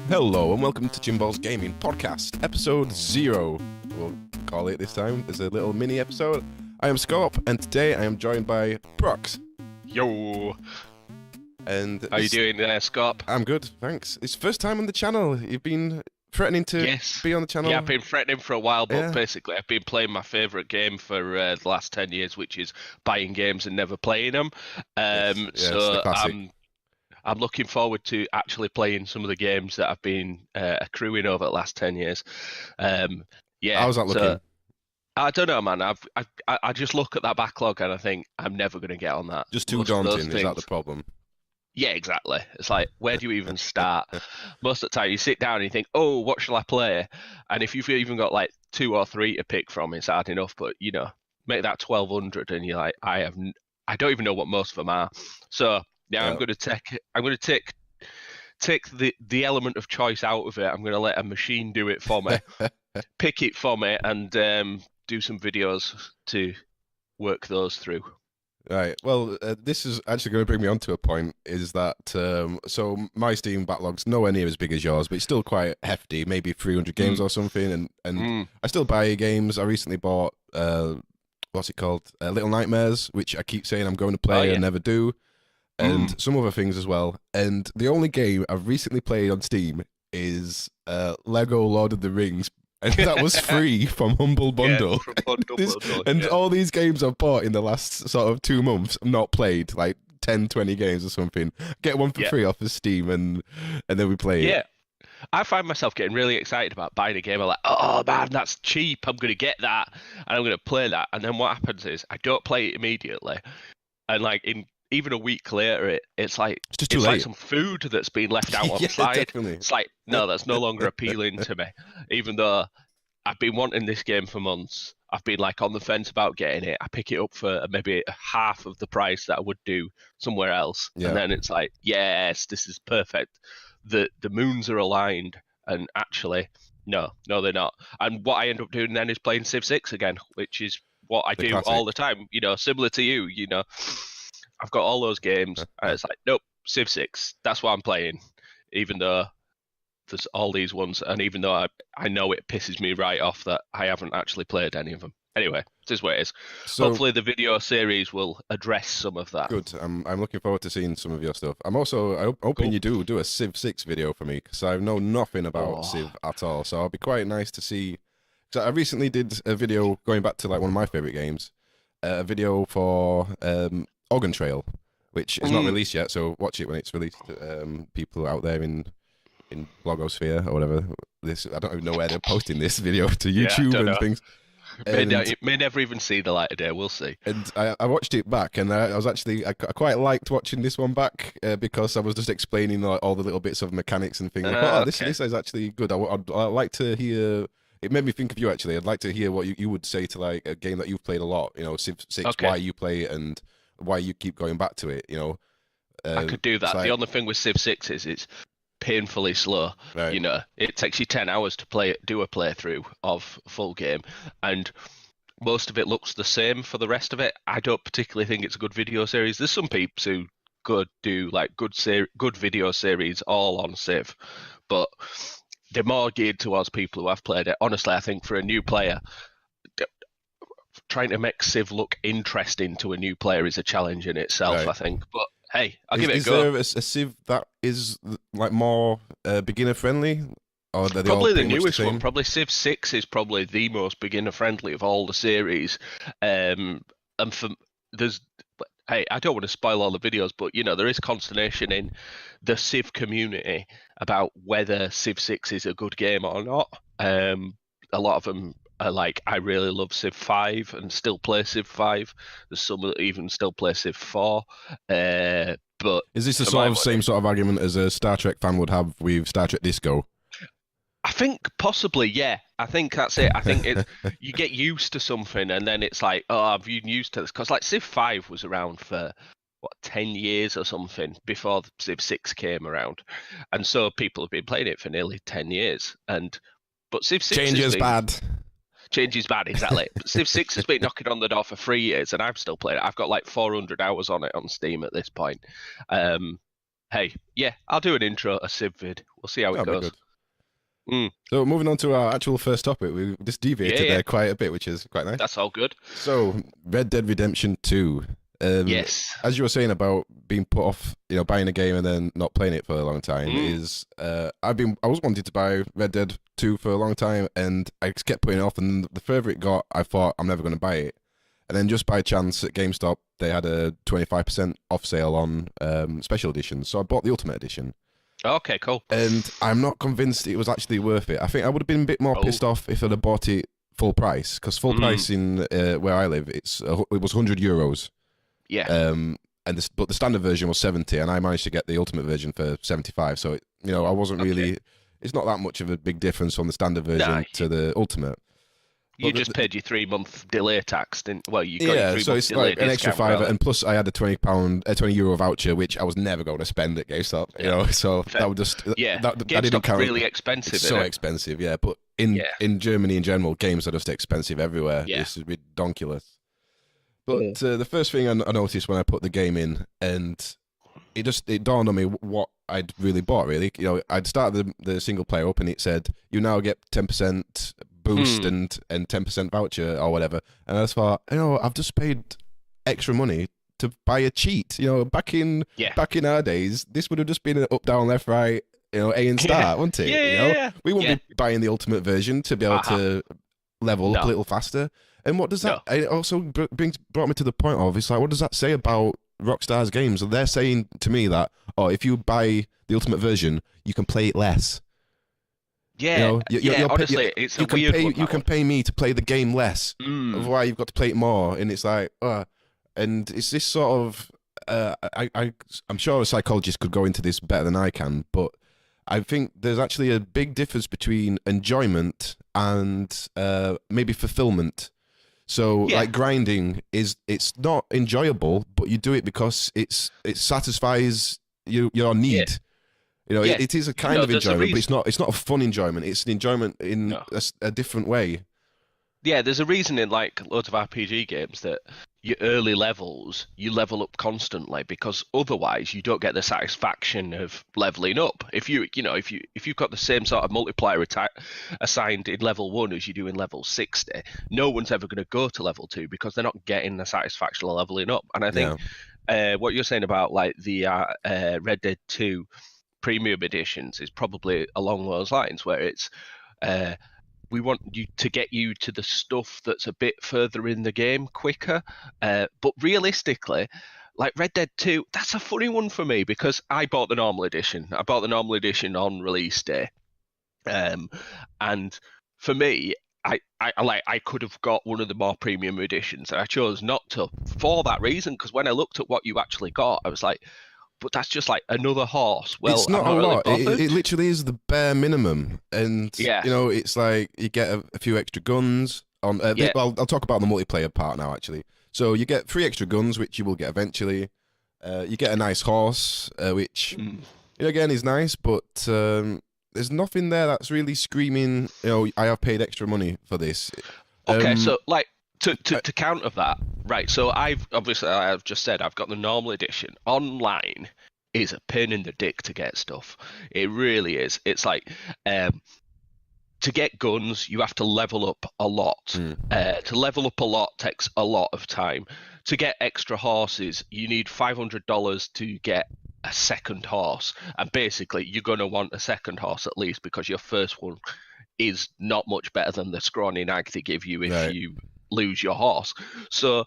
Hello and welcome to Chinballs Gaming Podcast, episode 0. We'll call it this time. There's a little mini episode. I am Scorp, and today I am joined by Prox. Yo! And How you doing there, Scott? I'm good, thanks. It's first time on the channel. You've been threatening to be on the channel. Yeah, I've been threatening for a while, but Yeah. basically I've been playing my favourite game for the last 10 years, which is buying games and never playing them. It's the classic. I'm looking forward to actually playing some of the games that I've been accruing over the last 10 years. How's that looking? I don't know, man. I just look at that backlog and I think I'm never going to get on that. Just too daunting, is that the problem? Yeah, exactly. It's like, where do you even start? Most of the time, you sit down and you think, oh, what shall I play? And if you've even got like 2 or 3 to pick from, it's hard enough. But, you know, make that 1,200 and you're like, I don't even know what most of them are. So, yeah. I'm going to take the element of choice out of it. I'm going to let a machine do it for me, pick it for me, and do some videos to work those through. Right. Well, this is actually going to bring me on to a point, is that, so my Steam backlog's nowhere near as big as yours, but it's still quite hefty, maybe 300 games or something, and I still buy games. I recently bought, what's it called? Little Nightmares, which I keep saying I'm going to play and never do, and some other things as well. And the only game I've recently played on Steam is Lego Lord of the Rings, and that was free from Humble Bundle. Yeah, from Humble Bundle, and all these games I've bought in the last sort of 2 months, I've not played, like 10, 20 games or something. Get one for free off of Steam, and then we play it. Yeah. I find myself getting really excited about buying a game. I'm like, oh man, that's cheap. I'm going to get that, and I'm going to play that. And then what happens is I don't play it immediately. And like even a week later, it's like it's just like some food that's been left out on the side. Definitely. It's like, no, that's no longer appealing to me. Even though I've been wanting this game for months. I've been like on the fence about getting it. I pick it up for maybe half of the price that I would do somewhere else. Yeah. And then it's like, yes, this is perfect. The moons are aligned, and actually, no, they're not. And what I end up doing then is playing Civ 6 again, which is what I do classic. All the time. You know, similar to you, you know. I've got all those games, and it's like, nope, Civ 6, that's what I'm playing, even though there's all these ones, and even though I know it pisses me right off that I haven't actually played any of them. Anyway, this is what it is. So, hopefully the video series will address some of that. Good. I'm looking forward to seeing some of your stuff. I'm also hoping you do a Civ 6 video for me, because I know nothing about Civ at all, so it'll be quite nice to see. Because I recently did a video going back to like one of my favourite games, a video for Organ Trail, which is not released yet, so watch it when it's released. People out there in blogosphere or whatever, I don't even know where they're posting this video to YouTube and things. It may never even see the light of day. We'll see. And I watched it back, and I was actually I quite liked watching this one back because I was just explaining all the little bits of mechanics and things. This is actually good. I'd like to hear. It made me think of you actually. I'd like to hear what you would say to like a game that you've played a lot. You know, Civ 6, why you play it and why you keep going back to it. You know, I could do that. The only thing with Civ 6 is it's painfully slow. Right. You know, it takes you 10 hours to do a playthrough of a full game, and most of it looks the same for the rest of it. I don't particularly think it's a good video series. There's some peeps who could do like good video series all on Civ, but they're more geared towards people who have played it. Honestly, I think for a new player, trying to make Civ look interesting to a new player is a challenge in itself, right. I think. But hey, I'll give it a go. Is there a Civ that is like more beginner friendly? Or probably the newest one. Probably Civ 6 is probably the most beginner friendly of all the series. And hey, I don't want to spoil all the videos, but you know, there is consternation in the Civ community about whether Civ 6 is a good game or not. A lot of them are like, I really love Civ 5 and still play Civ 5. There's some that even still play Civ 4. But is this the same sort of argument as a Star Trek fan would have with Star Trek Disco? I think possibly, yeah. I think that's it. I think you get used to something, and then it's like, oh, I've been used to this. Because like Civ 5 was around for 10 years or something before Civ 6 came around, and so people have been playing it for nearly 10 years. But Civ 6 change is bad. Change is bad, exactly. But Civ 6 has been knocking on the door for 3 years, and I'm still playing it. I've got like 400 hours on it on Steam at this point. Hey, yeah, I'll do an intro, a Civ vid. We'll see how it That'll be goes. good. Mm, So moving on to our actual first topic, we just yeah, deviated yeah, there quite a bit, which is quite nice. that's all good. So Red Dead Redemption 2. Um, Yes. as you were saying about being put off, buying a game and then not playing it for a long time, Mm, is I was wanting to buy Red Dead 2 for a long time, and I just kept putting it off. And the further it got, I thought I'm never going to buy it. And then just by chance at GameStop, they had a 25% off sale on special editions, so I bought the Ultimate Edition. okay, cool. And I'm not convinced it was actually worth it. I think I would have been a bit more Oh, pissed off if I'd have bought it full price, because full mm, price in where I live, it was €100. yeah, But the standard version was 70, and I managed to get the ultimate version for 75. So I wasn't okay. really. It's not that much of a big difference from the standard Nah, version to the ultimate. you But just paid your 3 month delay tax, didn't? Well, you got your yeah, three so month it's delay like an extra discount, five, really. and plus I had a £20, a €20 voucher, which I was never going to spend at GameStop. Yeah, So fair. that would just Yeah, that didn't GameStop's count. really expensive, It's isn't so it? expensive, yeah. But in Yeah, in Germany in general, games are just expensive everywhere. yeah. It's redonkulous. But Mm. the first thing I noticed when I put the game in, and it dawned on me what I'd really bought. Really, I'd started the single player up, and it said you now get 10% boost Mm, and 10% voucher or whatever. And I just thought, I've just paid extra money to buy a cheat. yeah, Back in our days, this would have just been an up, down, left, right. A and yeah, start, wouldn't yeah, it? yeah, yeah. We Yeah. wouldn't be buying the ultimate version to be able Aha. to level up a No, little faster. And what does that? no. It also brought me to the point of it's like, what does that say about Rockstar's games? And they're saying to me that, if you buy the ultimate version, you can play it less. Yeah, yeah. You, Honestly, it's a you can weird pay one, you that can one. pay me to play the game less. Mm, Otherwise, you've got to play it more, and it's like, and it's this sort of. I'm sure a psychologist could go into this better than I can, but I think there's actually a big difference between enjoyment and maybe fulfillment. So yeah, like grinding it's not enjoyable, but you do it because it satisfies your yeah, need. yeah. It is a kind of There's a enjoyment, but reason. it's not a fun enjoyment. It's an enjoyment in No. a different way. Yeah, there's a reason in like loads of RPG games that your early levels you level up constantly because otherwise you don't get the satisfaction of leveling up. If you've got the same sort of multiplier assigned in level 1 as you do in level 60, no one's ever going to go to level 2 because they're not getting the satisfaction of leveling up. And I think Yeah. what you're saying about like the Red Dead 2 premium editions is probably along those lines where it's uh, we want you to get you to the stuff that's a bit further in the game quicker. But realistically, like Red Dead 2, that's a funny one for me because I bought the normal edition. I bought the normal edition on release day. Um, and for me, I could have got one of the more premium editions, and I chose not to for that reason. Because when I looked at what you actually got, I was like, but that's just like another horse. Well, It's I'm not a not really lot. It bothered. literally is the bare minimum, and Yeah, it's like you get a few extra guns on. yeah, Well, I'll talk about the multiplayer part now. Actually, so you get 3 extra guns, which you will get eventually. You get a nice horse, which mm, again is nice, but there's nothing there that's really screaming. I have paid extra money for this. okay, Um, so like I, to counter that, right? So I've just said I've got the normal edition. Online is a pain in the dick to get stuff. It really is. It's like to get guns, you have to level up a lot. mm, To level up a lot takes a lot of time. To get extra horses, you need $500 to get a second horse, and basically you're going to want a second horse at least because your first one is not much better than the scrawny nag they give you if right. you lose your horse. So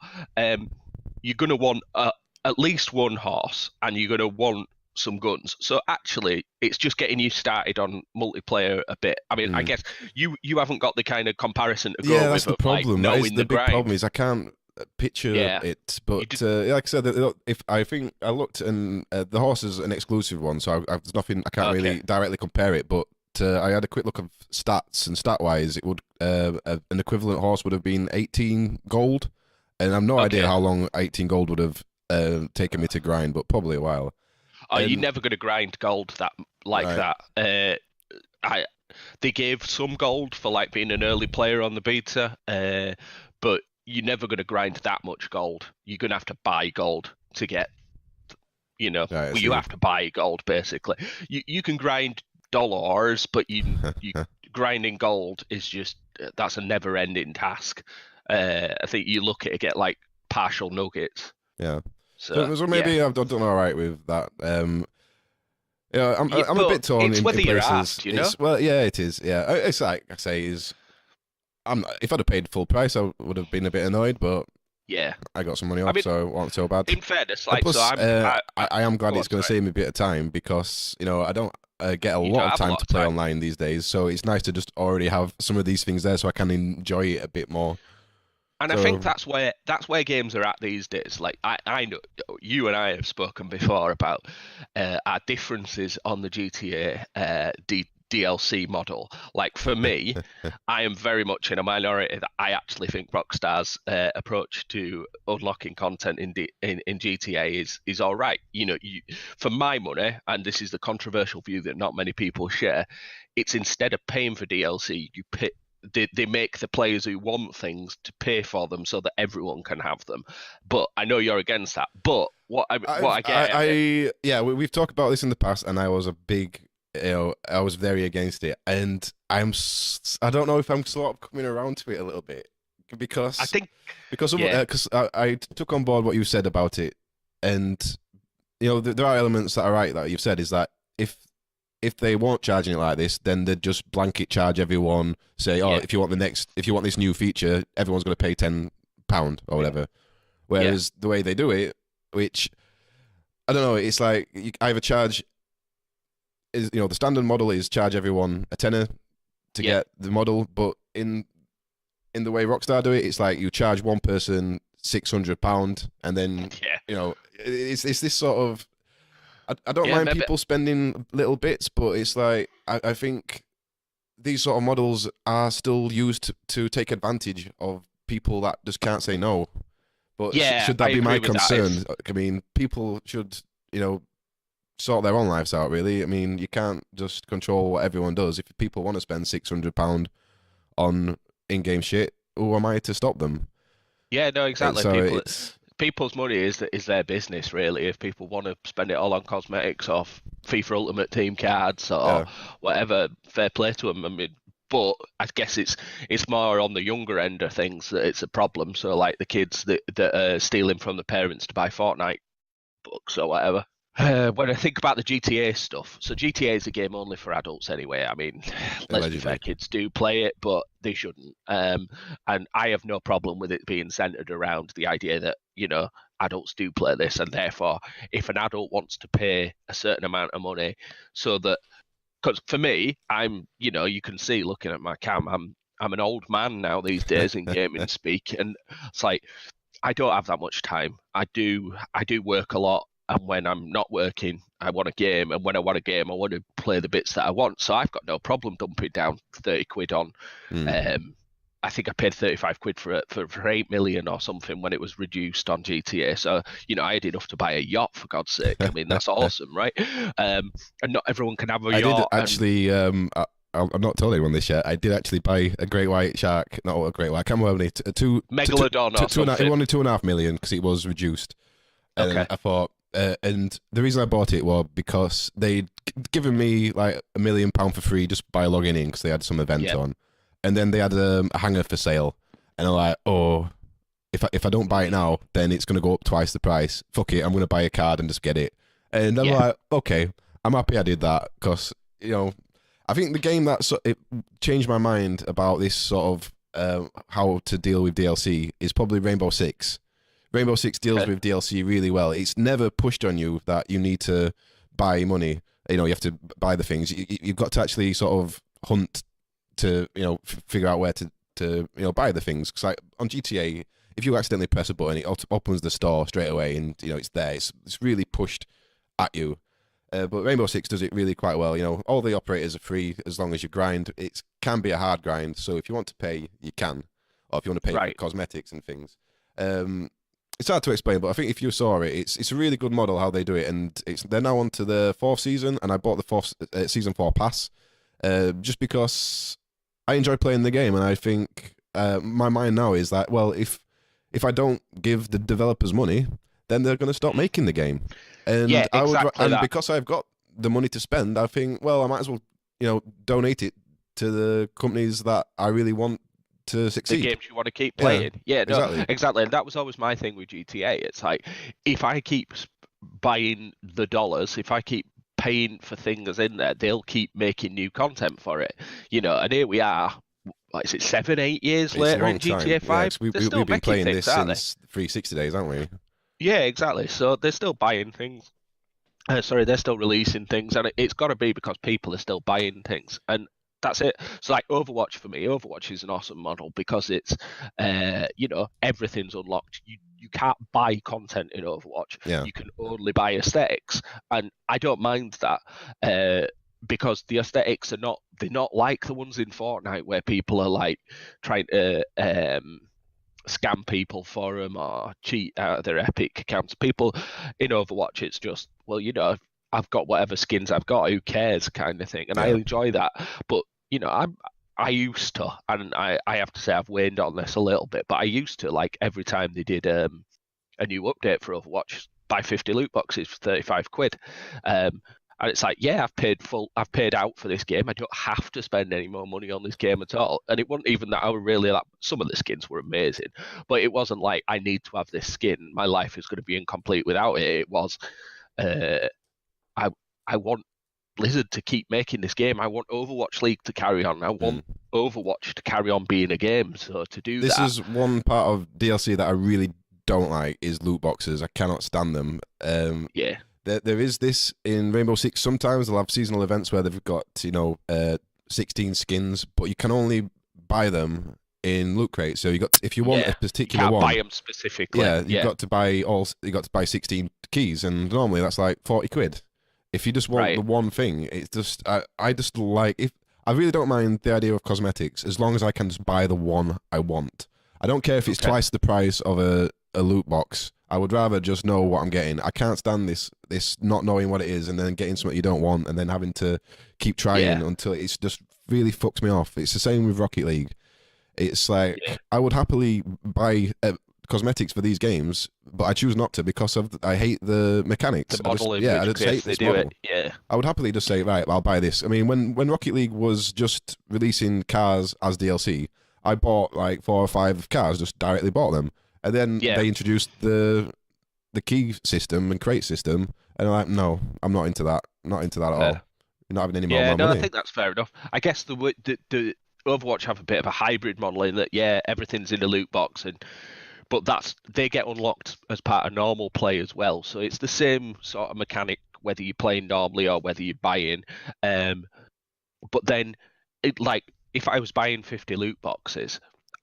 you're going to want at least one horse and you're going to want some guns. So actually, it's just getting you started on multiplayer a bit. I mean, I Mm. guess you haven't got the kind of comparison to go Yeah, that's with the of like problem. That is knowing the the big problem. grind. Is I can't picture Yeah, it. you But did. like I said, if I think I looked and the horse is an exclusive one, so there's nothing I can't Okay, really directly compare it. But I had a quick look of stats, and stat wise, it would an equivalent horse would have been 18 gold, and I've no idea okay. how long 18 gold would have taken me to grind, but probably a while. Are you And never going to grind gold that like right. that? I They gave some gold for like being an early player on the beta, but you're never going to grind that much gold. You're going to have to buy gold to get You know, Right, I well, you see. have to buy gold basically. You can grind dollars, but you grinding gold is just that's a never-ending task. I think you're lucky to get like partial nuggets. Yeah. So So yeah, maybe I've done all right with that. Yeah, yeah, I'm a but bit torn it's in whether you're places. asked, you know. It's well, yeah, it is. Yeah, it's like I say, is if I'd have paid full price, I would have been a bit annoyed, but Yeah, I got some money I off, mean, so it wasn't so bad. in fairness, And like so, plus, I am glad go it's on, going to sorry, save me a bit of time because I don't get a you lot don't of have a time lot to of play time. online these days. So it's nice to just already have some of these things there, so I can enjoy it a bit more. And I think So that's where games are at these days. Like I know you and I have spoken before about our differences on the GTA DLC model. Like for me, I am very much in a minority that I actually think Rockstar's approach to unlocking content in GTA is all right. You know, for my money, and this is the controversial view that not many people share, it's instead of paying for DLC, you pay, they make the players who want things to pay for them so that everyone can have them. But I know you're against that. But what I get, yeah, we've talked about this in the past, and I was a big, I was very against it, and I don't know if I'm sort of coming around to it a little bit I because think, because of yeah, because I took on board what you said about it, and there are elements that are right that you've said is that if they weren't charging it like this, then they'd just blanket charge everyone. Say, oh, yeah, if you want this new feature, everyone's going to pay £10 or whatever. yeah, Whereas the way they do it, which I don't know, it's like you either charge is the standard model is charge everyone a tenner to yeah, get the model, but in the way Rockstar do it, it's like you charge one person £600, and then yeah, it's this sort of I don't yeah, mind maybe, people spending little bits, but it's like I think these sort of models are still used to take advantage of people that just can't say no. But yeah, should I that be my agree with that. concern? I mean, people should, sort their own lives out, really. I mean, you can't just control what everyone does. If people want to spend £600 on in-game shit, who am I to stop them? Yeah, no, exactly. So it's People's money is their business, really. If people want to spend it all on cosmetics or FIFA Ultimate Team cards or yeah, whatever, fair play to them. I mean, but I guess it's more on the younger end of things that it's a problem. So like the kids that are stealing from the parents to buy Fortnite books or whatever. When I think about the GTA stuff, so GTA is a game only for adults anyway. I mean, let's be fair, allegedly. kids do play it, but they shouldn't. And I have no problem with it being centered around the idea that, adults do play this, and therefore, if an adult wants to pay a certain amount of money, so that, because for me, you can see looking at my cam, I'm an old man now these days in gaming speak, and it's like I don't have that much time. I do work a lot, and when I'm not working, I want a game, and when I want a game, I want to play the bits that I want. So I've got no problem dumping down 30 quid on. Hmm. I think I paid 35 quid for 8 million or something when it was reduced on GTA. So I had enough to buy a yacht, for God's sake. I mean, that's awesome, right? And not everyone can have a I did yacht. And actually. I'm not telling anyone this yet. I did actually buy a great white shark, not a great white. I can't remember how many. Megalodon or something. Only 2.5 million because it was reduced. And Okay. I thought, and the reason I bought it was because they'd given me like £1 million for free just by logging in because they had some event Yeah. on, and then they had a hanger for sale, and I'm like, oh, if I don't buy it now, then it's gonna go up twice the price. Fuck it, I'm gonna buy a card and just get it. And I'm Yeah. like, okay, I'm happy I did that because I think the game it changed my mind about this sort of how to deal with DLC is probably Rainbow Six. Rainbow Six deals Okay. with DLC really well. It's never pushed on you that you need to buy money. You have to buy the things. You've got to actually sort of hunt to figure out where to buy the things. Because like on GTA, if you accidentally press a button, it opens the store straight away, and it's there. It's really pushed at you. But Rainbow Six does it really quite well. All the operators are free as long as you grind. It can be a hard grind, so if you want to pay, you can, or if you want to pay for Right. cosmetics and things. It's hard to explain, but I think if you saw it, it's a really good model how they do it, and they're now on to the fourth season, and I bought the fourth season 4 pass, just because I enjoy playing the game, and I think my mind now is that if I don't give the developers money, then they're going to stop making the game. And Yeah, exactly that. because I've got the money to spend, I think, well, I might as well, donate it to the companies that I really want to The succeed. games you want to keep Yeah, playing. Yeah, no, exactly. exactly. And that was always my thing with GTA. It's like if I keep buying the dollars, if I keep paying for things in there, they'll keep making new content for it. And here we are. Like, is it 7, 8 years It's a later in long time. GTA Yeah, 5? 'cause They're we've still been making playing this things, aren't they? since 360 days, haven't we? Yeah, exactly. So they're still buying things. Sorry, they're still releasing things, and it's got to be because people are still buying things, and that's it. So, like Overwatch for me, Overwatch is an awesome model because it's, everything's unlocked. You can't buy content in Overwatch. Yeah. You can only buy aesthetics, and I don't mind that. Because the aesthetics they're not like the ones in Fortnite where people are like trying to scam people for them or cheat out of their Epic accounts. People in Overwatch, it's just, well, I've got whatever skins I've got, who cares kind of thing. And I Yeah. enjoy that. But, I used to, and I have to say I've waned on this a little bit, but I used to, like, every time they did a new update for Overwatch, buy 50 loot boxes for 35 quid. And it's like, yeah, I've paid out for this game. I don't have to spend any more money on this game at all. And it wasn't even that I were really like, some of the skins were amazing, but it wasn't like I need to have this skin. My life is going to be incomplete without it. It was, I want Blizzard to keep making this game. I want Overwatch League to carry on. I want Overwatch to carry on being a game. So to do this that, is one part of DLC that I really don't like is loot boxes. I cannot stand them. Yeah. There is this in Rainbow Six. Sometimes they'll have seasonal events where they've got 16 skins, but you can only buy them in loot crates. So if you want a particular you can't one, buy them specifically. you've got to buy 16 keys, and normally that's like 40 quid. If you just want the one thing, it's just I just like if I really don't mind the idea of cosmetics as long as I can just buy the one I want. I don't care if it's twice the price of a loot box. I would rather just know what I'm getting. I can't stand this not knowing what it is and then getting something you don't want and then having to keep trying until it's just really fucks me off. It's the same with Rocket League. It's like I would happily buy cosmetics for these games, but I choose not to because I hate the mechanics. The model I just hate this model. I would happily just say, right, I'll buy this. I mean, when Rocket League was just releasing cars as DLC, I bought like 4 or 5 cars, just directly bought them. And then they introduced the key system and crate system, and I'm like, no, I'm not into that. Not into that at all. You're not having any more money. I think that's fair enough. I guess the Overwatch have a bit of a hybrid model in that, everything's in a loot box, but they get unlocked as part of normal play as well. So it's the same sort of mechanic whether you're playing normally or whether you're buying. But then, if I was buying 50 loot boxes,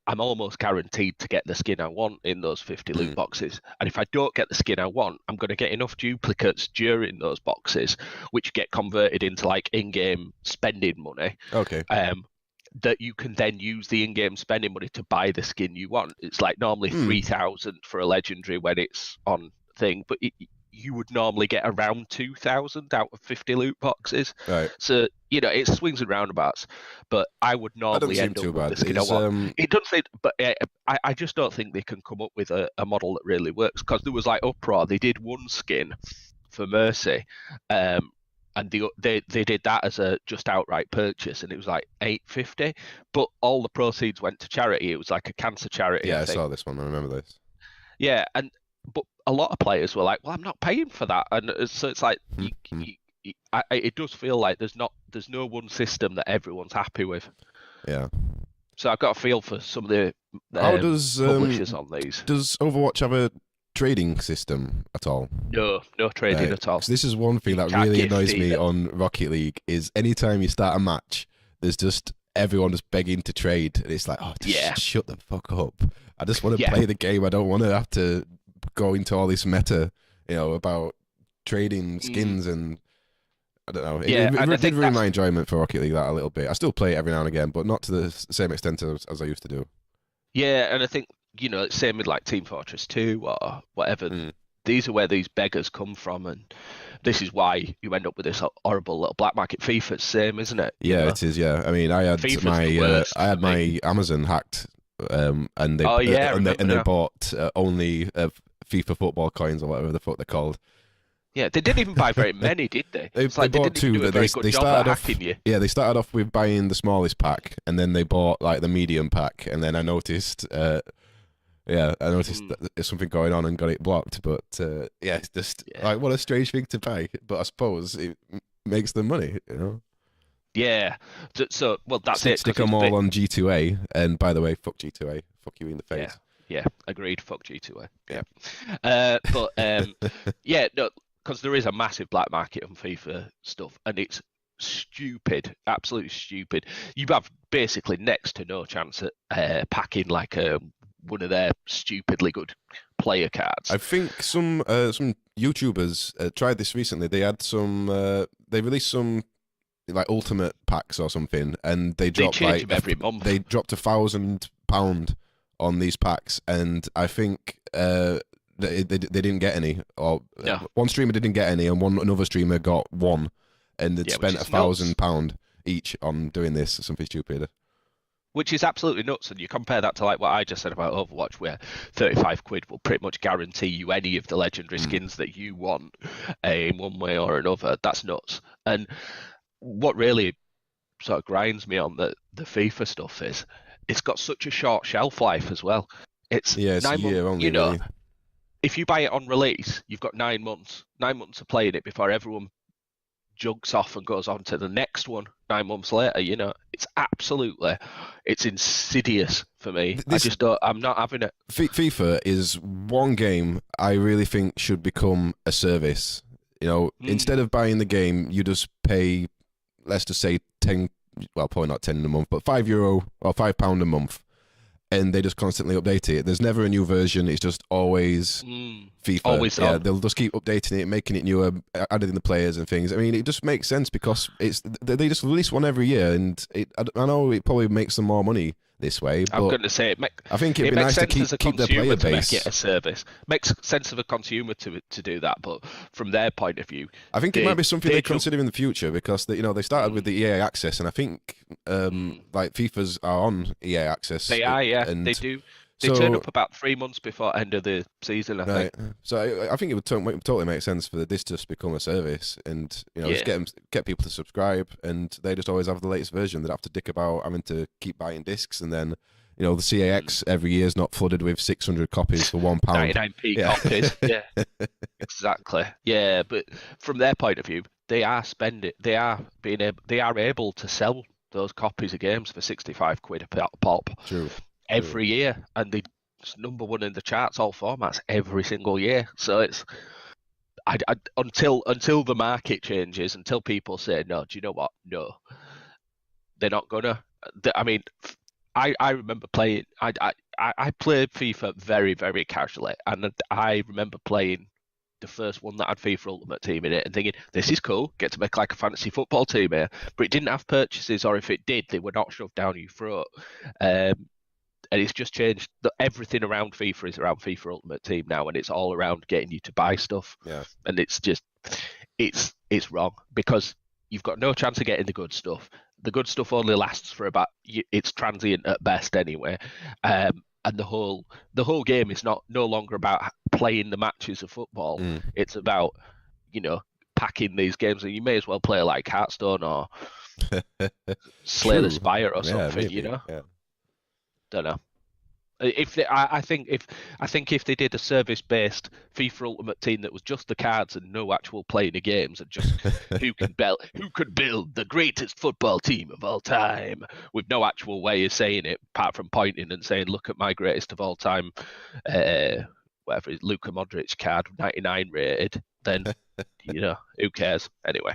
I'm almost guaranteed to get the skin I want in those 50 loot boxes. And if I don't get the skin I want, I'm going to get enough duplicates during those boxes, which get converted into like in-game spending money. Okay. That you can then use the in-game spending money to buy the skin you want. It's like normally 3,000 for a legendary when it's on thing, but you would normally get around 2,000 out of 50 loot boxes. Right. So, it swings and roundabouts, but I would normally end up with the skin I want. It doesn't say, but I just don't think they can come up with a model that really works, because there was like Uproar, they did one skin for Mercy, and they did that as a just outright purchase, and it was like $8.50, but all the proceeds went to charity. It was like a cancer charity. Yeah, I saw this one. I remember this. Yeah, but a lot of players were like, "Well, I'm not paying for that," and so it's like it does feel like there's no one system that everyone's happy with. Yeah. So I've got a feel for some of the How does publishers on these. Does Overwatch have a trading system at all? No trading at all. This is one thing that really annoys me on Rocket League is anytime you start a match, there's just everyone just begging to trade. And it's like, shut the fuck up. I just want to play the game. I don't want to have to go into all this meta, about trading skins and I don't know. It did ruin my enjoyment for Rocket League that a little bit. I still play it every now and again, but not to the same extent as I used to do. Yeah, and I think, same with like Team Fortress 2 or whatever. These are where these beggars come from, and this is why you end up with this horrible little black market. FIFA's same, isn't it? Yeah, it is. Yeah, I mean, I had my Amazon hacked, and they bought only FIFA football coins or whatever the fuck they're called. Yeah, they didn't even buy very many, did they? They It's like they bought didn't even two. do a That very good they job at started off. hacking you. Yeah, they started off with buying the smallest pack, and then they bought like the medium pack, and then I noticed. Yeah, I noticed Mm, that there's something going on and got it blocked. But yeah, it's just yeah. like what a strange thing to buy. But I suppose it makes them money, you know. Yeah. So, well, that's Stick it because stick them it's all on G2A, and by the way, fuck G2A, fuck you in the yeah, face. yeah, agreed. Fuck G2A. Yeah. Yeah. But yeah, no, because there is a massive black market on FIFA stuff, and it's stupid, absolutely stupid. You have basically next to no chance at packing like one of their stupidly good player cards. I think some YouTubers tried this recently. They had some they released some like ultimate packs or something, and they They dropped change like them every month. they dropped £1,000 on these packs, and I think they didn't get any, or No. one streamer didn't get any, and another streamer got one, and they'd Yeah, which spent is a nuts. £1,000 each on doing this, something stupid. Which is absolutely nuts. And you compare that to like what I just said about Overwatch, where 35 quid will pretty much guarantee you any of the legendary Mm. skins that you want in one way or another. That's nuts. And what really sort of grinds me on the FIFA stuff is it's got such a short shelf life as well. It's Yeah, it's a 9 months, year only, really. if you buy it on release, you've got 9 months, 9 months of playing it before everyone jugs off and goes on to the next one 9 months later. It's insidious for me. I This just don't, I'm not having it. FIFA is one game I really think should become a service. You know, instead of buying the game, you just pay, let's just say 10, well, probably not 10 a month, but €5 or £5 a month, and they just constantly update it. There's never a new version. It's just always FIFA. Always yeah, on. they'll just keep updating it, making it newer, adding the players and things. I mean, it just makes sense because they just release one every year, and I know it probably makes them more money this way, I'm but going to say I think it'd it be makes nice to sense as a keep their player consumer to make base. it a service. Makes sense of a consumer to do that, but from their point of view, I think it might be something they consider in the future because they started with the EA Access, and I think like FIFA's are on EA Access. They are, yeah, and they do. They turn up about 3 months before end of the season, I think. So I think it would totally make sense for this to just become a service, and just Yeah. get people to subscribe, and they just always have the latest version. They don't have to dick about having to keep buying discs, and then the CAX every year is not flooded with 600 copies for £1. 99p copies. Yeah, exactly. Yeah, but from their point of view, they are able to sell those copies of games for 65 quid a pop. True. Every year, and they number one in the charts, all formats, every single year. So it's until the market changes, until people say no. Do you know what? No, they're not gonna. I mean, I remember playing. I played FIFA very, very casually, and I remember playing the first one that had FIFA Ultimate Team in it and thinking, this is cool, get to make like a fantasy football team here. But it didn't have purchases, or if it did, they were not shoved down your throat. And it's just changed. Everything around FIFA is around FIFA Ultimate Team now, and it's all around getting you to buy stuff. Yeah. And it's just, it's wrong because you've got no chance of getting the good stuff. The good stuff only lasts for it's transient at best anyway. And the whole game is no longer about playing the matches of football. It's about, packing these games, and you may as well play like Hearthstone or Slay the Spire or something, Yeah. Don't know. I think if they did a service-based FIFA Ultimate Team that was just the cards and no actual playing of games, and just who could build the greatest football team of all time with no actual way of saying it apart from pointing and saying, "Look at my greatest of all time," whatever, Luka Modric card, 99 rated, then who cares anyway.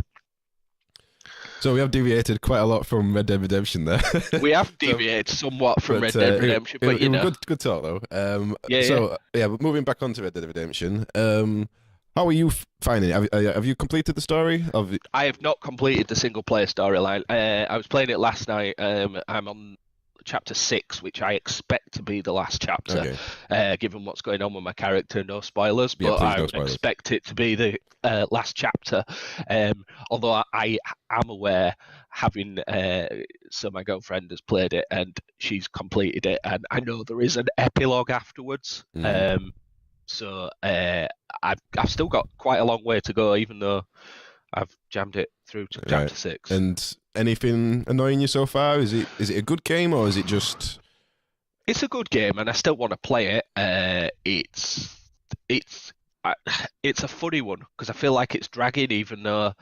So we have deviated quite a lot from Red Dead Redemption there. We have deviated somewhat from Red Dead Redemption, but good talk though. Yeah. Moving back onto Red Dead Redemption. How are you finding it? Have you completed the story? I have not completed the single player storyline. I was playing it last night. I'm on chapter 6, which I expect to be the last chapter, given what's going on with my character. No spoilers, but I expect it to be the last chapter. Although I am aware, having so my girlfriend has played it and she's completed it, and I know there is an epilogue afterwards. So I've still got quite a long way to go, even though I've jammed it through to chapter 6. And anything annoying you so far? Is it a good game, or is it just? It's a good game, and I still want to play it. It's it's a funny one because I feel like it's dragging, even though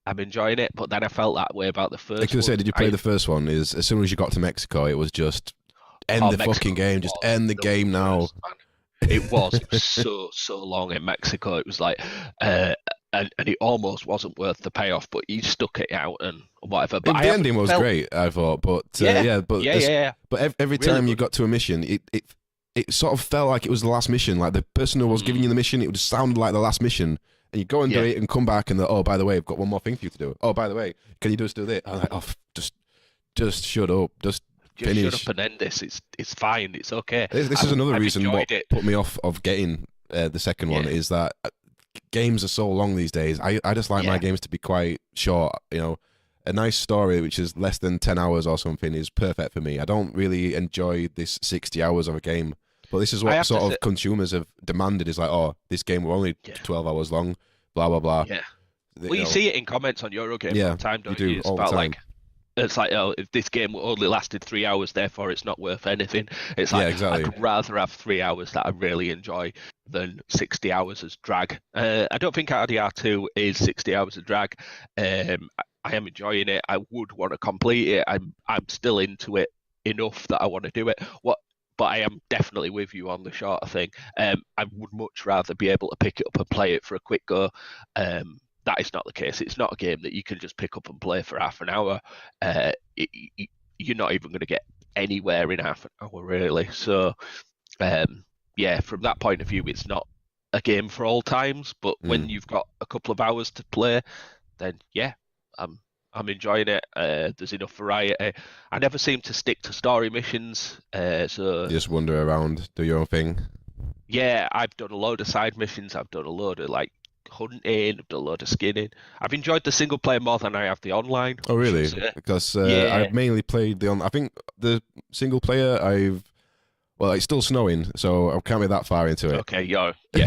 I'm enjoying it. But then I felt that way about the first. I was gonna say, did you play the first one? Is as soon as you got to Mexico, it was just end the Mexico fucking game, just end the game now. It was so long in Mexico. It was like, and it almost wasn't worth the payoff, but you stuck it out and whatever. But the ending was great, I thought. But but every time really you got to a mission, it sort of felt like it was the last mission. Like the person who was giving you the mission, it would sound like the last mission. And you go and do it and come back and oh, by the way, I've got one more thing for you to do. Oh, by the way, can you just do this? I'm like, oh, just shut up. Just finish. Shut up and end this. It's fine. It's okay. This is another reason what put me off of getting the second one is that games are so long these days. I just like my games to be quite short. You know, a nice story which is less than 10 hours or something is perfect for me. I don't really enjoy this 60 hours of a game. But this is what sort of consumers have demanded is like, oh, this game will only 12 hours long, blah, blah, blah. Yeah. Well, you see it in comments on Eurogame all the time, don't you? It's about like, it's like, oh, if this game only lasted 3 hours, therefore it's not worth anything. It's like, exactly. I'd rather have 3 hours that I really enjoy than 60 hours as drag. I don't think RDR 2 is 60 hours of drag. I am enjoying it. I would want to complete it. I'm still into it enough that I want to do it. But I am definitely with you on the shorter thing. I would much rather be able to pick it up and play it for a quick go. That is not the case. It's not a game that you can just pick up and play for half an hour. You're not even going to get anywhere in half an hour, really. So, from that point of view, it's not a game for all times. But when you've got a couple of hours to play, then I'm enjoying it. There's enough variety. I never seem to stick to story missions. So you just wander around, do your own thing. Yeah, I've done a load of side missions. I've done a load of like hunting. I've done a load of skinning. I've enjoyed the single player more than I have the online. Oh really? Because I've mainly played the I think the single player well, it's still snowing, so I can't be that far into it. Okay,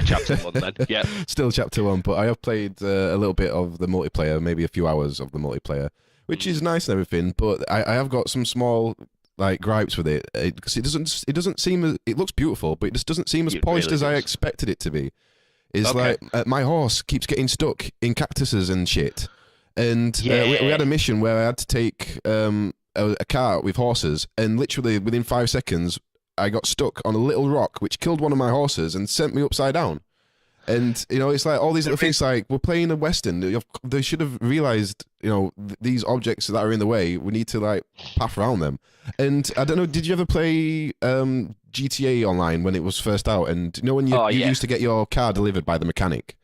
chapter 1 then. Yeah. Still chapter 1, but I have played a little bit of the multiplayer, maybe a few hours of the multiplayer, which is nice and everything, but I have got some small like gripes with it, because it doesn't seem it looks beautiful, but it just doesn't seem as polished as I expected it to be. It's like my horse keeps getting stuck in cactuses and shit. And we had a mission where I had to take a cart with horses, and literally within 5 seconds, I got stuck on a little rock which killed one of my horses and sent me upside down. And, you know, it's like all these little things like, we're playing a Western. They should have realized, you know, these objects that are in the way, we need to, like, path around them. And I don't know, did you ever play GTA Online when it was first out? And, you know, when you used to get your car delivered by the mechanic?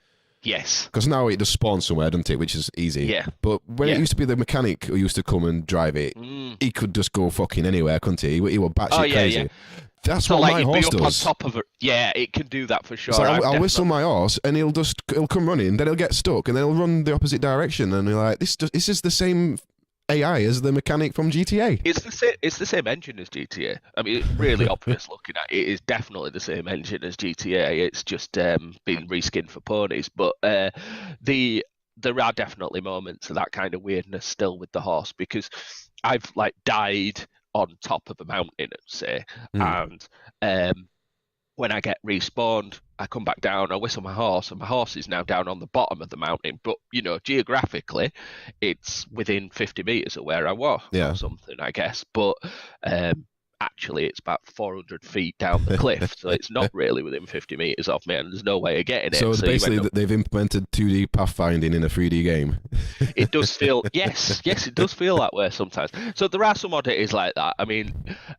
Yes. Because now it just spawns somewhere, doesn't it? Which is easy. Yeah. But when it used to be the mechanic who used to come and drive it, he could just go fucking anywhere, couldn't he? He was batshit crazy. Yeah. That's what my horse does. On top of it. Yeah, it can do that for sure. So I'll whistle my horse, and he'll come running, then he'll get stuck, and then he'll run the opposite direction, and you're like, this is the same AI as the mechanic from GTA. It's the same engine as GTA. I mean, it's really obvious looking at it. It is definitely the same engine as GTA. It's just being reskinned for ponies. But there are definitely moments of that kind of weirdness still with the horse, because I've like died on top of a mountain, say, and when I get respawned, I come back down, I whistle my horse, and my horse is now down on the bottom of the mountain. But, you know, geographically, it's within 50 meters of where I was, or something, I guess. But actually, it's about 400 feet down the cliff, so it's not really within 50 meters of me, and there's no way of getting it. So basically, they've implemented 2D pathfinding in a 3D game. It does feel, yes, it does feel that way sometimes. So there are some oddities like that. I mean,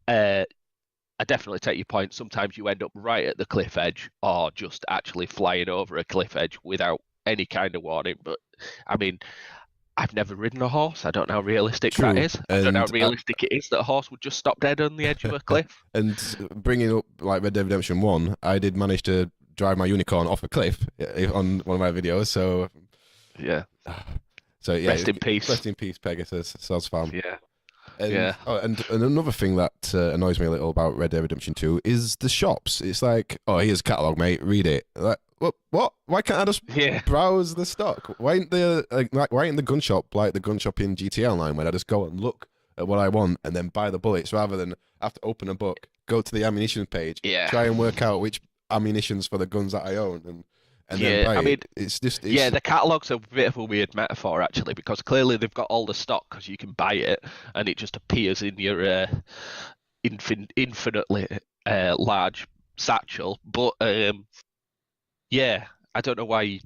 I definitely take your point. Sometimes you end up right at the cliff edge, or just actually flying over a cliff edge without any kind of warning. But I mean, I've never ridden a horse. I don't know how realistic that is. I don't know how realistic it is that a horse would just stop dead on the edge of a cliff. And bringing up like Red Dead Redemption 1, I did manage to drive my unicorn off a cliff on one of my videos. So yeah. So yeah. Rest in peace. Rest in peace, Pegasus. Sounds fun. Yeah. Yeah. And another thing that annoys me a little about Red Dead Redemption 2 is the shops. It's like, oh, here's a catalog, mate. Read it. Like, what? Why can't I just browse the stock? Why ain't why ain't the gun shop like the gun shop in GTA Online, where I just go and look at what I want and then buy the bullets rather than have to open a book, go to the ammunition page, try and work out which ammunitions for the guns that I own, and then buy it. It's just the catalog's a bit of a weird metaphor actually, because clearly they've got all the stock because you can buy it and it just appears in your infinitely large satchel. But yeah, I don't know why.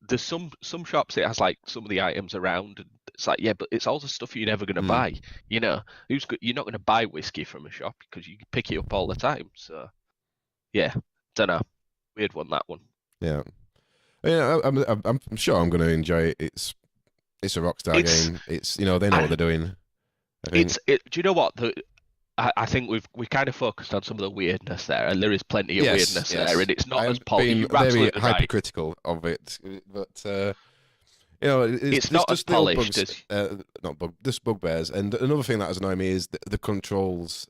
There's some shops it has like some of the items around, and it's like, yeah, but it's all the stuff you're never going to buy. You know, you're not going to buy whiskey from a shop because you pick it up all the time. So yeah, don't know, weird one, that one. Yeah. Yeah, I'm sure I'm going to enjoy it. It's a Rockstar game. It's they know what they're doing. Do you know what? I think we kind of focused on some of the weirdness there, and there is plenty of weirdness there, and it's not as polished. I'm very hypercritical of it, but it's not as polished as this bugbears. And another thing that has annoyed me is the controls.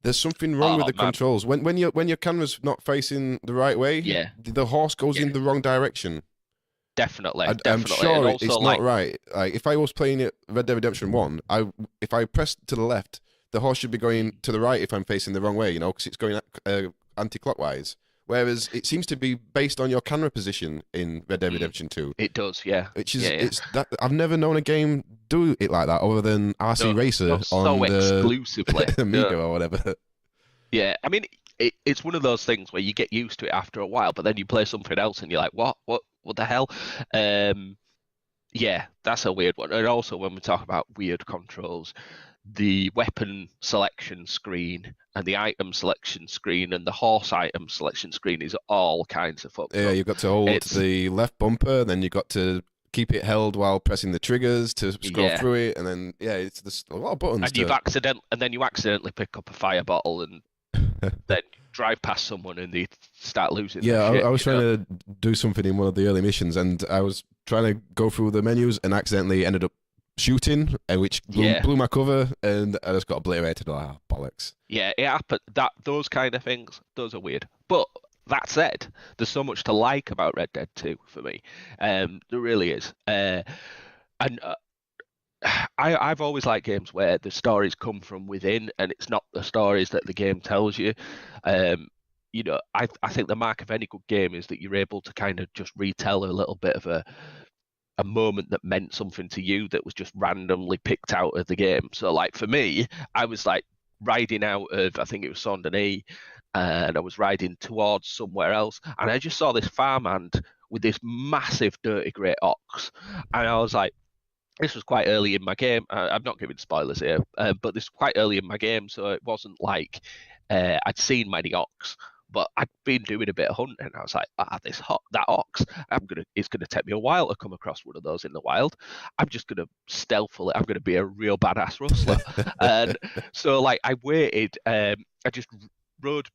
There's something wrong with the controls. When your camera's not facing the right way, the horse goes in the wrong direction. Definitely. I'm sure it's not right. Like if I was playing it Red Dead Redemption 1, if I press to the left, the horse should be going to the right if I'm facing the wrong way, because it's going anti-clockwise. Whereas it seems to be based on your camera position in Red Dead Redemption 2. It does, yeah. Which is it's that I've never known a game do it like that other than RC Racer on exclusively the Amiga or whatever. Yeah, I mean it's one of those things where you get used to it after a while, but then you play something else and you're like, what the hell? Yeah, that's a weird one. And also when we talk about weird controls, the weapon selection screen and the item selection screen and the horse item selection screen is all kinds of fucked up. You've got to hold the left bumper, then you've got to keep it held while pressing the triggers to scroll through it, and then there's a lot of buttons. And then you accidentally pick up a fire bottle and then drive past someone and they start losing. Yeah, shit, I was trying to do something in one of the early missions, and I was trying to go through the menus and accidentally ended up shooting, which blew my cover, and I just got obliterated. Like, bollocks. Yeah, it happened. Those kind of things, those are weird. But that said, there's so much to like about Red Dead 2 for me. There really is. I've always liked games where the stories come from within, and it's not the stories that the game tells you. I think the mark of any good game is that you're able to kind of just retell a little bit of a moment that meant something to you that was just randomly picked out of the game. So like for me, I was like riding out of, I think it was Saint-Denis, and I was riding towards somewhere else, and I just saw this farmhand with this massive dirty grey ox, and I was like, this was quite early in my game. I'm not giving spoilers here, but this was quite early in my game, so it wasn't like I'd seen many ox, but I'd been doing a bit of hunting. I was like, that ox, it's gonna take me a while to come across one of those in the wild. I'm just gonna stealthily, I'm gonna be a real badass rustler. And so like I waited, I just rode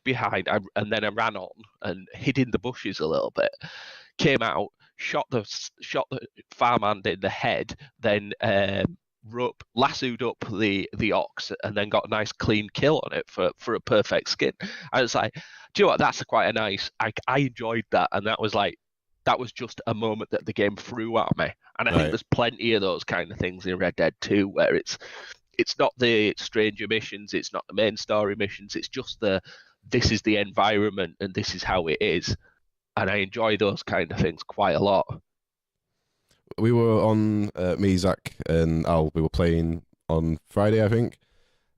behind, and then I ran on and hid in the bushes a little bit. Came out, shot the farmhand in the head, then lassoed up the ox, and then got a nice clean kill on it for a perfect skin. And it's like, do you know what? That's quite a nice. I enjoyed that, and that was just a moment that the game threw at me. And I think there's plenty of those kind of things in Red Dead 2 where it's not the stranger missions, it's not the main story missions, it's just this is the environment and this is how it is. And I enjoy those kind of things quite a lot. We were on, me, Zach, and Al, we were playing on Friday, I think,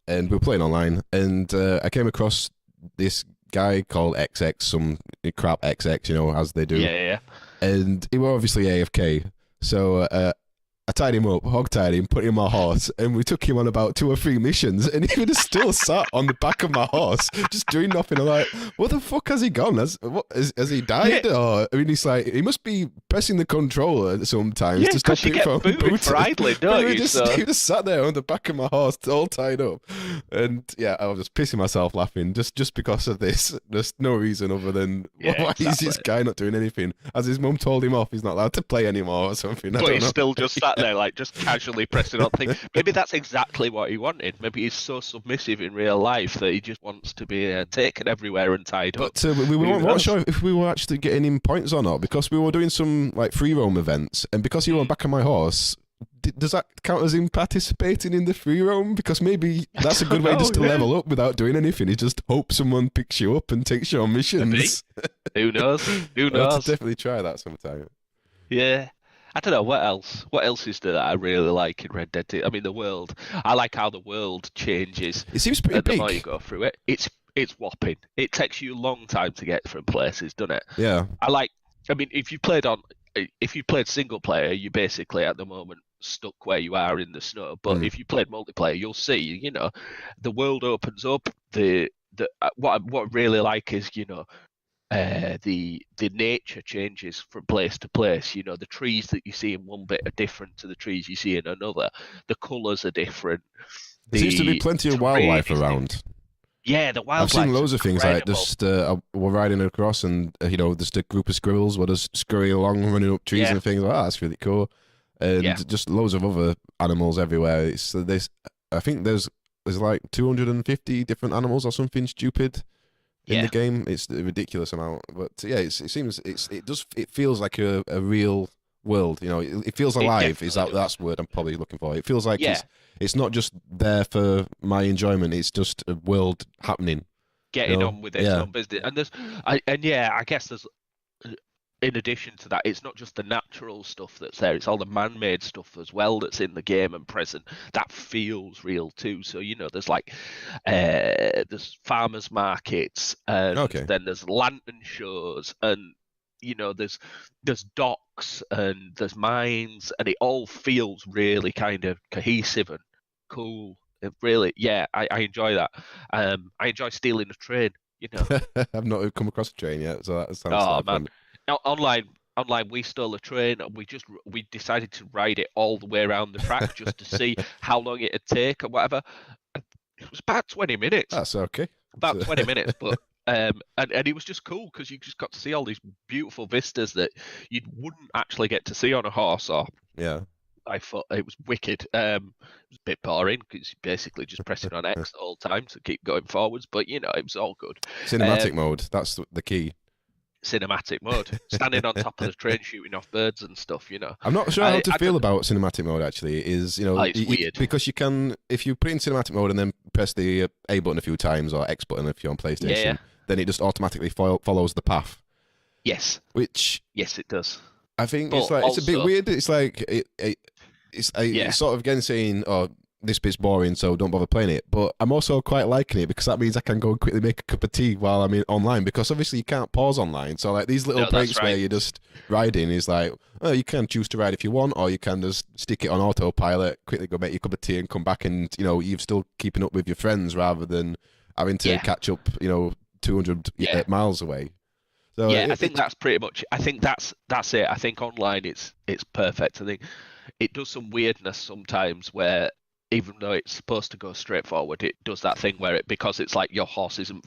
and we were playing online, and I came across this guy called XX, some crap XX, as they do. Yeah. And he was obviously AFK, so I tied him up, hog-tied him, put him on my horse, and we took him on about 2 or 3 missions, and he was still sat on the back of my horse, just doing nothing. I'm like, what the fuck has he gone? Has he died? Yeah. Or he's like, he must be pressing the controller sometimes to stop it from booting. For idling, don't you? He just sat there on the back of my horse, all tied up, and yeah, I was just pissing myself laughing just because of this. There's no reason other than why is this guy not doing anything? As his mum told him off, he's not allowed to play anymore or something. But he's still just sat there, like just casually pressing on things. Maybe that's exactly what he wanted. Maybe he's so submissive in real life that he just wants to be taken everywhere and tied up. But we weren't sure if we were actually getting him points or not, because we were doing some like free roam events, and because he was on back of my horse, does that count as him participating in the free roam? Because maybe that's a good way just to level up without doing anything. You just hope someone picks you up and takes you on missions. Who knows? Who I'll have knows? to definitely try that sometime. Yeah. I don't know what else. What else is there that I really like in Red Dead 2? I mean, the world. I like how the world changes. It seems pretty The big. more you go through it, it's whopping. It takes you a long time to get from places, doesn't it? Yeah. I mean, if you played single player, you're basically at the moment stuck where you are in the snow. But if you played multiplayer, you'll see, the world opens up. What I really like is, the nature changes from place to place. The trees that you see in one bit are different to the trees you see in another. The colours are different. There seems to be plenty of wildlife around. Yeah, the wildlife. I've seen loads of things like just we're riding across and there's a group of squirrels where just scurry along, running up trees and things. That's really cool. And just loads of other animals everywhere. I think there's like 250 different animals or something stupid in the game. It's a ridiculous amount, but yeah, it feels like a real world. It feels alive. That's the word I'm probably looking for. It feels like it's not just there for my enjoyment. It's just a world happening. Getting on with its own business, I guess there's. In addition to that, it's not just the natural stuff that's there, it's all the man-made stuff as well that's in the game and present that feels real too. So there's there's farmers markets, and then there's lantern shows, and there's docks and there's mines, and it all feels really kind of cohesive and cool. It really, I enjoy that. I enjoy stealing a train. I've not come across a train yet, so that sounds like fun. Now, online, we stole a train and we decided to ride it all the way around the track just to see how long it'd take or whatever. And it was about 20 minutes. That's okay. About 20 minutes, but and it was just cool because you just got to see all these beautiful vistas that you wouldn't actually get to see on a horse. I thought it was wicked. It was a bit boring because you're basically just pressing on X the whole time to keep going forwards, but it was all good. Cinematic mode, that's the key. Cinematic mode, standing on top of the train shooting off birds and stuff. I'm not sure how to feel about cinematic mode. Actually, it's weird because you can, if you put in cinematic mode and then press the A button a few times or X button if you're on PlayStation, then it just automatically follows the path. Yes. Yes, it does. I think it's a bit weird. It's like it's sort of again saying, "Oh, this bit's boring, so don't bother playing it." But I'm also quite liking it because that means I can go and quickly make a cup of tea while I'm online, because obviously you can't pause online. So like these little breaks where you're just riding is like, oh, you can choose to ride if you want, or you can just stick it on autopilot, quickly go make your cup of tea and come back, and you're still keeping up with your friends rather than having to catch up 200 miles away. So I think that's pretty much. I think that's it. I think online it's perfect. I think it does some weirdness sometimes where, even though it's supposed to go straight forward, it does that thing where because it's like your horse isn't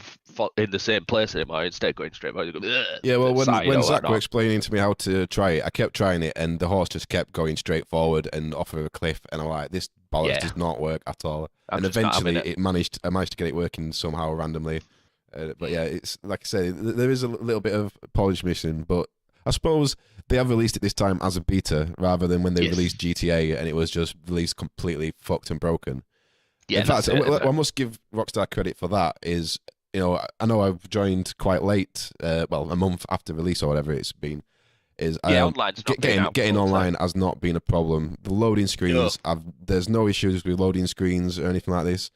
in the same place anymore, instead of going straight forward, you go, when Zach were explaining to me how to try it, I kept trying it, and the horse just kept going straight forward and off of a cliff, and I'm like, this bollocks does not work at all. And eventually I managed to get it working somehow randomly. But it's like I say, there is a little bit of polish missing, but I suppose they have released it this time as a beta rather than when they released GTA and it was just released completely fucked and broken. In fact, I must give Rockstar credit for that. Is I know I've joined quite late, a month after release or whatever it's been. Online's not getting online has not been a problem. The loading screens, there's no issues with loading screens or anything like this.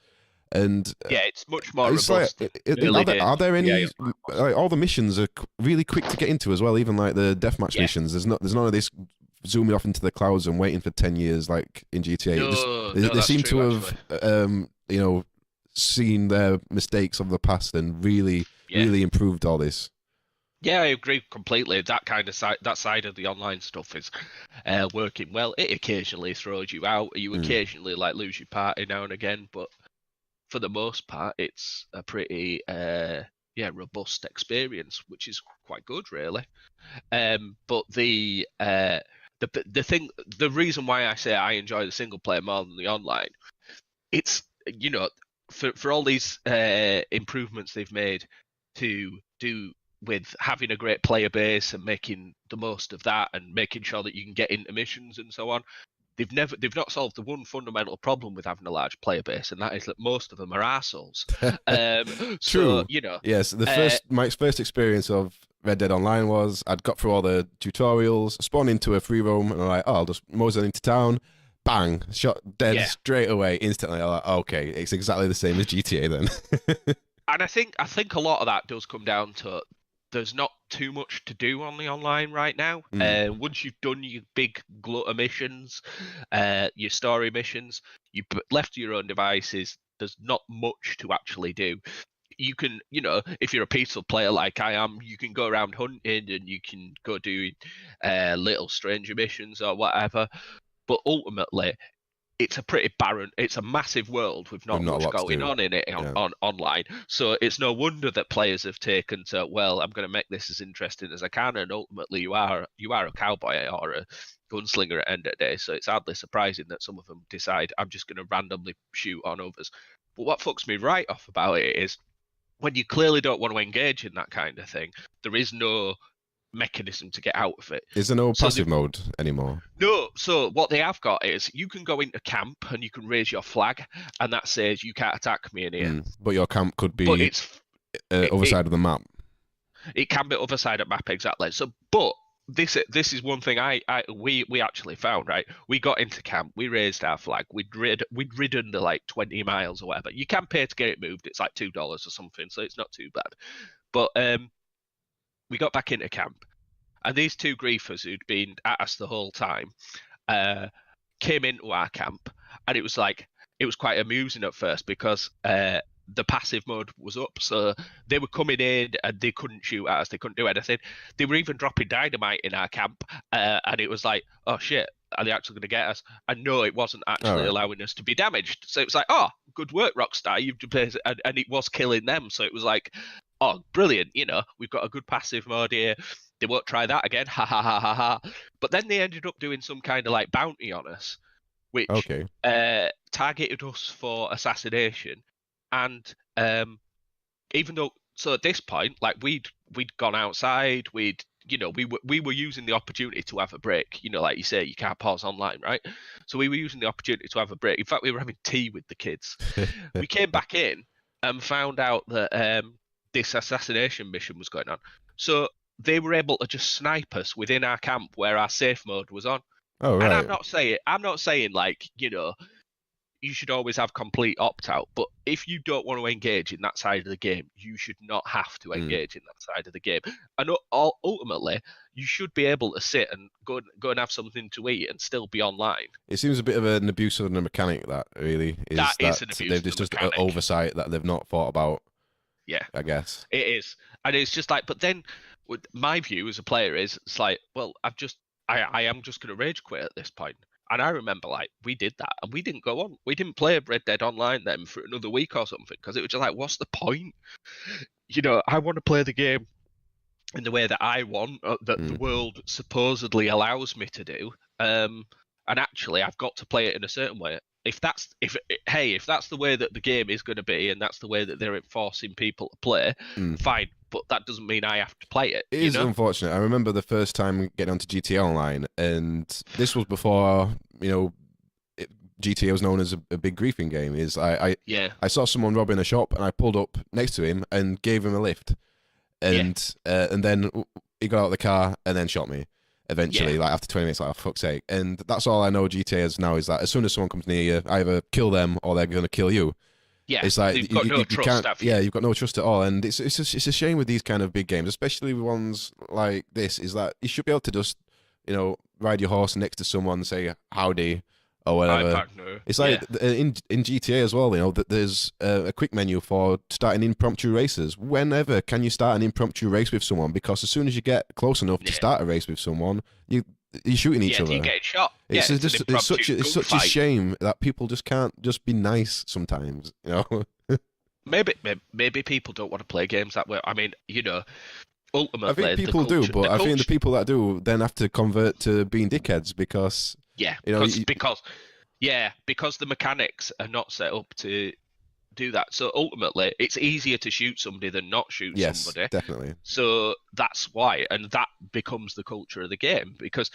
And it's much more robust. Are there any? All the missions are really quick to get into as well. Even like the deathmatch missions, there's none of this zooming off into the clouds and waiting for 10 years like in GTA. They seem to have seen their mistakes of the past and really improved all this. Yeah, I agree completely. That kind of side of the online stuff is working well. It occasionally throws you out. You occasionally lose your party now and again, but for the most part, it's a pretty robust experience, which is quite good, really. But the the reason why I say I enjoy the single player more than the online, it's for all these improvements they've made to do with having a great player base and making the most of that and making sure that you can get into missions and so on. They've not solved the one fundamental problem with having a large player base, and that is that most of them are arseholes. True. So Yes, my first experience of Red Dead Online was I'd got through all the tutorials, spawned into a free roam, and I'm like, oh, I'll just mosey into town, bang, shot dead straight away, instantly. I'm like, okay, it's exactly the same as GTA then. And I think a lot of that does come down to there's not too much to do on the online right now. Once you've done your big glut missions, your story missions, you left to your own devices. There's not much to actually do. You can, if you're a peaceful player like I am, you can go around hunting and you can go do little stranger missions or whatever. But ultimately, it's a pretty barren. It's a massive world with not much going on in it on online. So it's no wonder that players have taken to, well, I'm going to make this as interesting as I can, and ultimately you are a cowboy or a gunslinger at the end of the day. So it's hardly surprising that some of them decide I'm just going to randomly shoot on others. But what fucks me right off about it is when you clearly don't want to engage in that kind of thing, there is no mechanism to get out of it. Is there no passive mode anymore? No. So what they have got is you can go into camp and you can raise your flag, and that says you can't attack me in here. But your camp could be other side of the map. It can be other side of the map, exactly. So, but this is one thing we actually found, right? We got into camp, we raised our flag, we'd ridden the like 20 miles or whatever. You can pay to get it moved. It's like $2 or something, so it's not too bad. But we got back into camp, and these two griefers who'd been at us the whole time came into our camp, and it was quite amusing at first because the passive mode was up, so they were coming in and they couldn't shoot at us, they couldn't do anything. They were even dropping dynamite in our camp, and it was like, oh shit, are they actually going to get us? And no, it wasn't actually allowing us to be damaged. So it was like, oh, good work, Rockstar, you've and it was killing them. So it was like, oh, brilliant, we've got a good passive mode here. They won't try that again, ha ha ha ha ha. But then they ended up doing some kind of like bounty on us, which targeted us for assassination. And even though, so at this point, like we'd gone outside, we were using the opportunity to have a break. Like you say, you can't pause online, right? So we were using the opportunity to have a break. In fact, we were having tea with the kids. We came back in and found out that this assassination mission was going on. So they were able to just snipe us within our camp where our safe mode was on. Oh, right. And I'm not saying like, you should always have complete opt-out, but if you don't want to engage in that side of the game, you should not have to engage in that side of the game. And ultimately, you should be able to sit and go and have something to eat and still be online. It seems a bit of an abuse of the mechanic, that really is. That is an abuse of the just mechanic. An oversight that they've not thought about. Yeah, I guess it is, and it's just like. But then, my view as a player is, it's like, well, I am just going to rage quit at this point. And I remember, like, we did that, and we didn't go on. We didn't play Red Dead Online then for another week or something, because it was just like, what's the point? I want to play the game in the way that I want, that the world supposedly allows me to do. And actually, I've got to play it in a certain way. If that's the way that the game is going to be, and that's the way that they're forcing people to play, fine. But that doesn't mean I have to play it. It is unfortunate. I remember the first time getting onto GTA Online, and this was before GTA was known as a big griefing game. I saw someone robbing a shop, and I pulled up next to him and gave him a lift, and then he got out of the car and then shot me. Eventually, like after 20 minutes, like, oh, fuck's sake. And that's all I know GTA is now, is that as soon as someone comes near you, either kill them or they're going to kill you. Yeah, it's like you've got no trust. You've got no trust at all, and it's a shame with these kind of big games, especially with ones like this. Is that you should be able to just ride your horse next to someone and say howdy or whatever. It's like in GTA as well. That there's a quick menu for starting impromptu races. Whenever can you start an impromptu race with someone? Because as soon as you get close enough to start a race with someone, you're shooting each other. You get shot. It's such a shame that people just can't just be nice sometimes. Maybe people don't want to play games that way. I mean, ultimately, I think people do, but I think the people that do then have to convert to being dickheads because because the mechanics are not set up to do that. So ultimately, it's easier to shoot somebody than not shoot somebody. Definitely. So that's why, and that becomes the culture of the game, because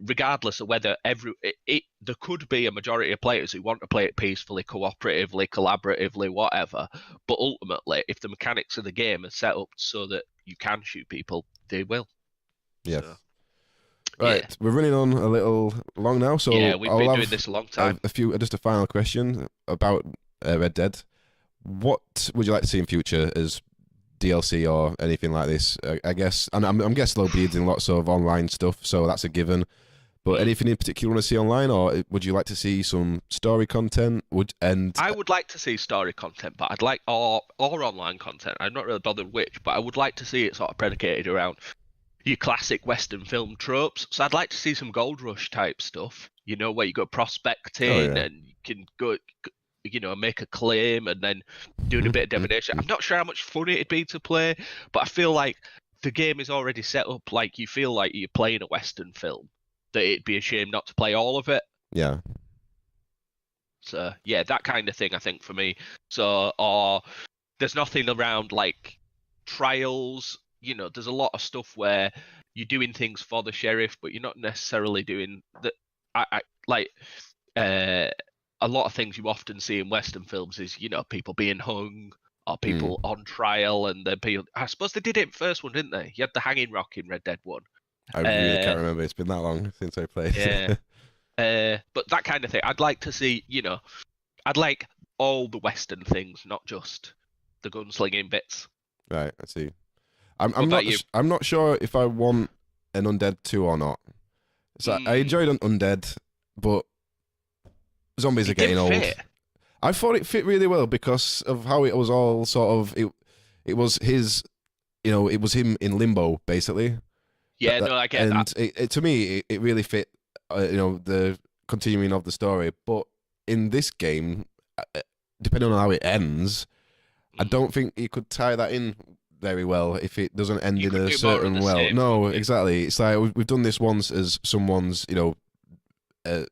regardless of whether there could be a majority of players who want to play it peacefully, cooperatively, collaboratively, whatever, but ultimately, if the mechanics of the game are set up so that you can shoot people, they will. Yes. So, right, we're running on a little long now, so we've been doing this a long time. Just a final question about Red Dead. What would you like to see in future as DLC or anything like this? I guess, and I'm guessing there'll be lots of online stuff, so that's a given. But anything in particular you want to see online, or would you like to see some story content? I would like to see story content, but I'd like or online content. I'm not really bothered which, but I would like to see it sort of predicated around your classic Western film tropes. So I'd like to see some Gold Rush type stuff. You know, where you go prospecting and you can go, make a claim and then doing a bit of divination. I'm not sure how much fun it'd be to play, but I feel like the game is already set up like you feel like you're playing a Western film. That it'd be a shame not to play all of it. Yeah. So yeah, that kind of thing I think for me. So or there's nothing around like trials. There's a lot of stuff where you're doing things for the sheriff, but you're not necessarily doing that. A lot of things you often see in Western films is people being hung or people on trial, and then people. I suppose they did it in the first one, didn't they? You had the hanging rock in Red Dead 1. I really can't remember. It's been that long since I played. Yeah. But that kind of thing. I'd like to see, I'd like all the Western things, not just the gunslinging bits. Right, I see. I'm not sure if I want an Undead 2 or not. So I enjoyed Undead, but zombies are getting old. I thought it fit really well because of how it was all sort of it was his, it was him in limbo basically. Yeah, I get that. And to me, it really fit, the continuing of the story. But in this game, depending on how it ends, I don't think you could tie that in very well if it doesn't end in a certain well. No, exactly. It's like we've done this once as someone's,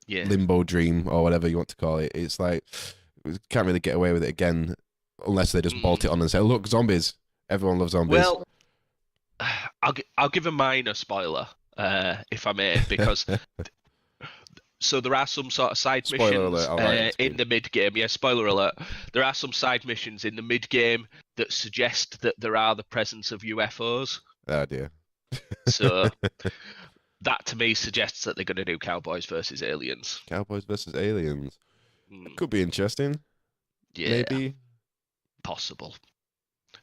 limbo dream or whatever you want to call it. It's like we can't really get away with it again unless they just bolt it on and say, "Look, zombies! Everyone loves zombies." Well, I'll give a minor spoiler, if I may, because so there are some sort of side missions in the mid game. Yeah, spoiler alert. There are some side missions in the mid game that suggest that there are the presence of UFOs. Oh dear. So that to me suggests that they're going to do Cowboys versus Aliens. Cowboys versus Aliens. It could be interesting. Yeah, maybe possible.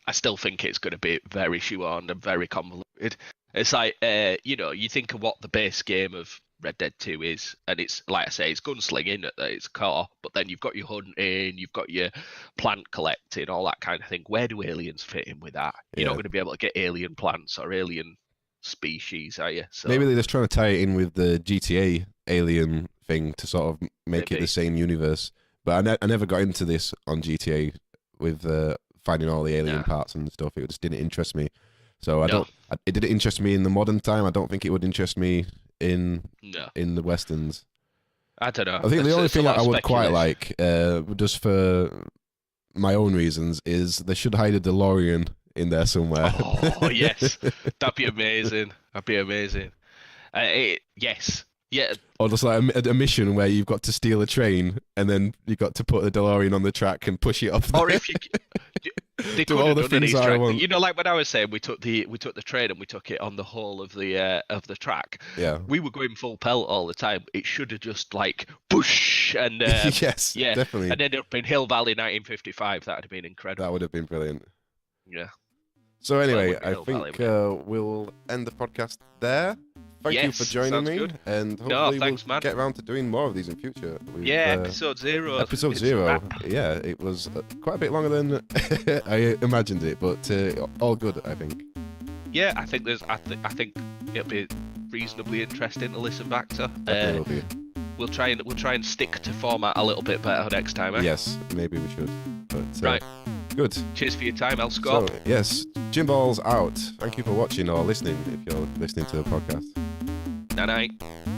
I still think it's going to be very shoehorned and very convoluted. It's like, you think of what the base game of Red Dead 2 is, and it's, like I say, it's gunslinging at its core, but then you've got your hunting, you've got your plant collecting, all that kind of thing. Where do aliens fit in with that? You're not going to be able to get alien plants or alien species, are you? So, maybe they're just trying to tie it in with the GTA alien thing to sort of make it the same universe. But I never got into this on GTA with finding all the alien parts and stuff. It just didn't interest me. So it didn't interest me in the modern time. I don't think it would interest me in the westerns. I don't know. I think the only thing I would quite like, just for my own reasons, is they should hide a DeLorean in there somewhere. Oh yes, that'd be amazing. That'd be amazing. Yes. Yeah. Or just like a mission where you've got to steal a train and then you've got to put the DeLorean on the track and push it up there. Or if you they do all the things I want. Like when I was saying we took the train and we took it on the whole of the track. Yeah. We were going full pelt all the time. It should have just like push and yes, definitely. And ended up in Hill Valley 1955. That would have been incredible. That would have been brilliant. Yeah. So anyway, I think we'll end the podcast there. Thank you for joining me, and hopefully we'll get around to doing more of these in future. Episode 0. Episode 0. Yeah, it was quite a bit longer than I imagined it, but all good, I think. Yeah, I think I think it'll be reasonably interesting to listen back to. Will be. We'll try and stick to format a little bit better next time. Yes, maybe we should. But, right. Good. Cheers for your time, El Scott. So, yes, Chinballs out. Thank you for watching or listening if you're listening to the podcast. Night night.